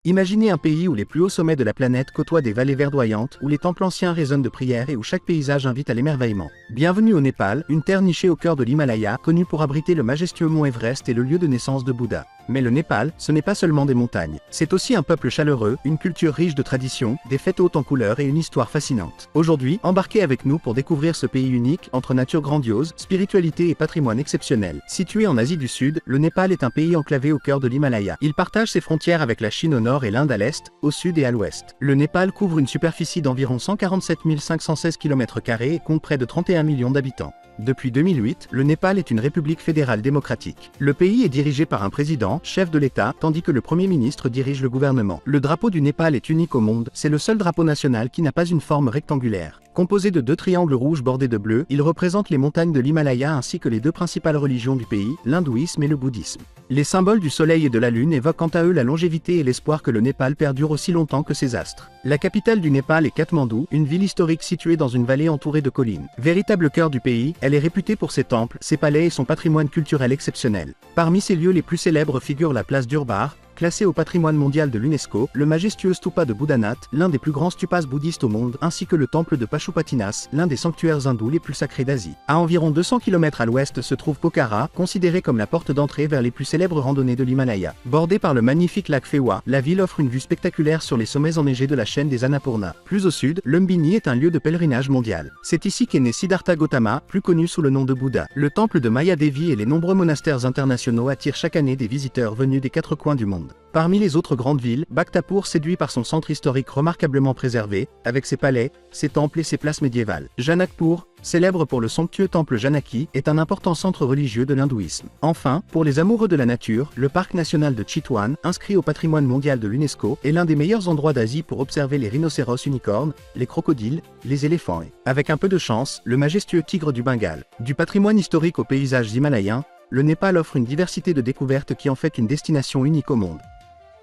Imaginez un pays où les plus hauts sommets de la planète côtoient des vallées verdoyantes, où les temples anciens résonnent de prières et où chaque paysage invite à l'émerveillement. Bienvenue au Népal, une terre nichée au cœur de l'Himalaya, connue pour abriter le majestueux mont Everest et le lieu de naissance de Bouddha. Mais le Népal, ce n'est pas seulement des montagnes. C'est aussi un peuple chaleureux, une culture riche de traditions, des fêtes hautes en couleurs et une histoire fascinante. Aujourd'hui, embarquez avec nous pour découvrir ce pays unique, entre nature grandiose, spiritualité et patrimoine exceptionnel. Situé en Asie du Sud, le Népal est un pays enclavé au cœur de l'Himalaya. Il partage ses frontières avec la Chine au nord et l'Inde à l'est, au sud et à l'ouest. Le Népal couvre une superficie d'environ 147 516 km² et compte près de 31 millions d'habitants. Depuis 2008, le Népal est une république fédérale démocratique. Le pays est dirigé par un président, chef de l'État, tandis que le Premier ministre dirige le gouvernement. Le drapeau du Népal est unique au monde, c'est le seul drapeau national qui n'a pas une forme rectangulaire. Composé de deux triangles rouges bordés de bleu, il représente les montagnes de l'Himalaya ainsi que les deux principales religions du pays, l'hindouisme et le bouddhisme. Les symboles du soleil et de la lune évoquent quant à eux la longévité et l'espoir que le Népal perdure aussi longtemps que ses astres. La capitale du Népal est Katmandou, une ville historique située dans une vallée entourée de collines. Véritable cœur du pays, elle est réputée pour ses temples, ses palais et son patrimoine culturel exceptionnel. Parmi ses lieux les plus célèbres figure la place d'Urbar, classé au patrimoine mondial de l'UNESCO, le majestueux stupa de Boudhanath, l'un des plus grands stupas bouddhistes au monde, ainsi que le temple de Pashupatinas, l'un des sanctuaires hindous les plus sacrés d'Asie. À environ 200 km à l'ouest se trouve Pokhara, considérée comme la porte d'entrée vers les plus célèbres randonnées de l'Himalaya. Bordée par le magnifique lac Fewa, la ville offre une vue spectaculaire sur les sommets enneigés de la chaîne des Annapurna. Plus au sud, Lumbini est un lieu de pèlerinage mondial. C'est ici qu'est né Siddhartha Gautama, plus connu sous le nom de Bouddha. Le temple de Maya Devi et les nombreux monastères internationaux attirent chaque année des visiteurs venus des quatre coins du monde. Parmi les autres grandes villes, Bhaktapur séduit par son centre historique remarquablement préservé, avec ses palais, ses temples et ses places médiévales. Janakpur, célèbre pour le somptueux temple Janaki, est un important centre religieux de l'hindouisme. Enfin, pour les amoureux de la nature, le parc national de Chitwan, inscrit au patrimoine mondial de l'UNESCO, est l'un des meilleurs endroits d'Asie pour observer les rhinocéros unicornes, les crocodiles, les éléphants et, avec un peu de chance, le majestueux tigre du Bengale. Du patrimoine historique aux paysages himalayens, le Népal offre une diversité de découvertes qui en fait une destination unique au monde.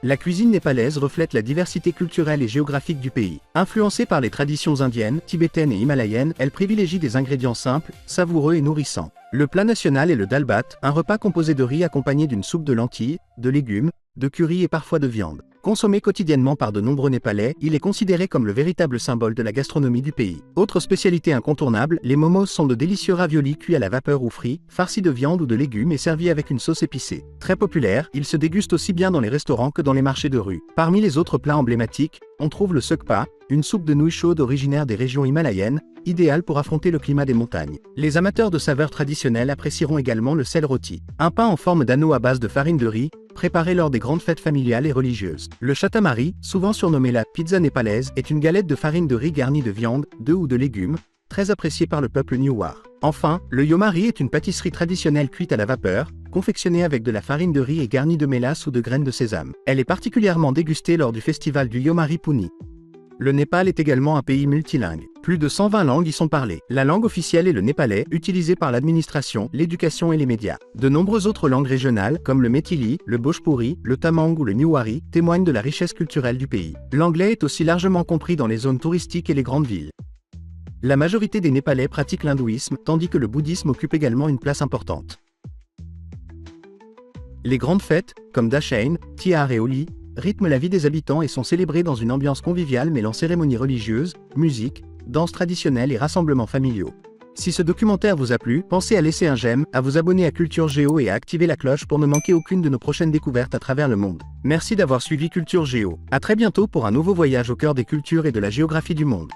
La cuisine népalaise reflète la diversité culturelle et géographique du pays. Influencée par les traditions indiennes, tibétaines et himalayennes, elle privilégie des ingrédients simples, savoureux et nourrissants. Le plat national est le dal bhat, un repas composé de riz accompagné d'une soupe de lentilles, de légumes, de curry et parfois de viande. Consommé quotidiennement par de nombreux Népalais, il est considéré comme le véritable symbole de la gastronomie du pays. Autre spécialité incontournable, les momos sont de délicieux raviolis cuits à la vapeur ou frits, farcis de viande ou de légumes et servis avec une sauce épicée. Très populaire, ils se dégustent aussi bien dans les restaurants que dans les marchés de rue. Parmi les autres plats emblématiques, on trouve le sukpa, une soupe de nouilles chaudes originaire des régions himalayennes, idéale pour affronter le climat des montagnes. Les amateurs de saveurs traditionnelles apprécieront également le sel roti, un pain en forme d'anneau à base de farine de riz, préparé lors des grandes fêtes familiales et religieuses. Le chatamari, souvent surnommé la pizza népalaise, est une galette de farine de riz garnie de viande, d'œufs ou de légumes, très appréciée par le peuple Newar. Enfin, le yomari est une pâtisserie traditionnelle cuite à la vapeur, confectionnée avec de la farine de riz et garnie de mélasse ou de graines de sésame. Elle est particulièrement dégustée lors du festival du Yomari Puni. Le Népal est également un pays multilingue. Plus de 120 langues y sont parlées. La langue officielle est le népalais, utilisé par l'administration, l'éducation et les médias. De nombreuses autres langues régionales, comme le Methili, le Bhojpuri, le Tamang ou le Newari, témoignent de la richesse culturelle du pays. L'anglais est aussi largement compris dans les zones touristiques et les grandes villes. La majorité des Népalais pratiquent l'hindouisme, tandis que le bouddhisme occupe également une place importante. Les grandes fêtes, comme Dashain, Tihar et Holi, rythment la vie des habitants et sont célébrés dans une ambiance conviviale mêlant cérémonies religieuses, musique, danses traditionnelles et rassemblements familiaux. Si ce documentaire vous a plu, pensez à laisser un j'aime, à vous abonner à Culture Géo et à activer la cloche pour ne manquer aucune de nos prochaines découvertes à travers le monde. Merci d'avoir suivi Culture Géo. À très bientôt pour un nouveau voyage au cœur des cultures et de la géographie du monde.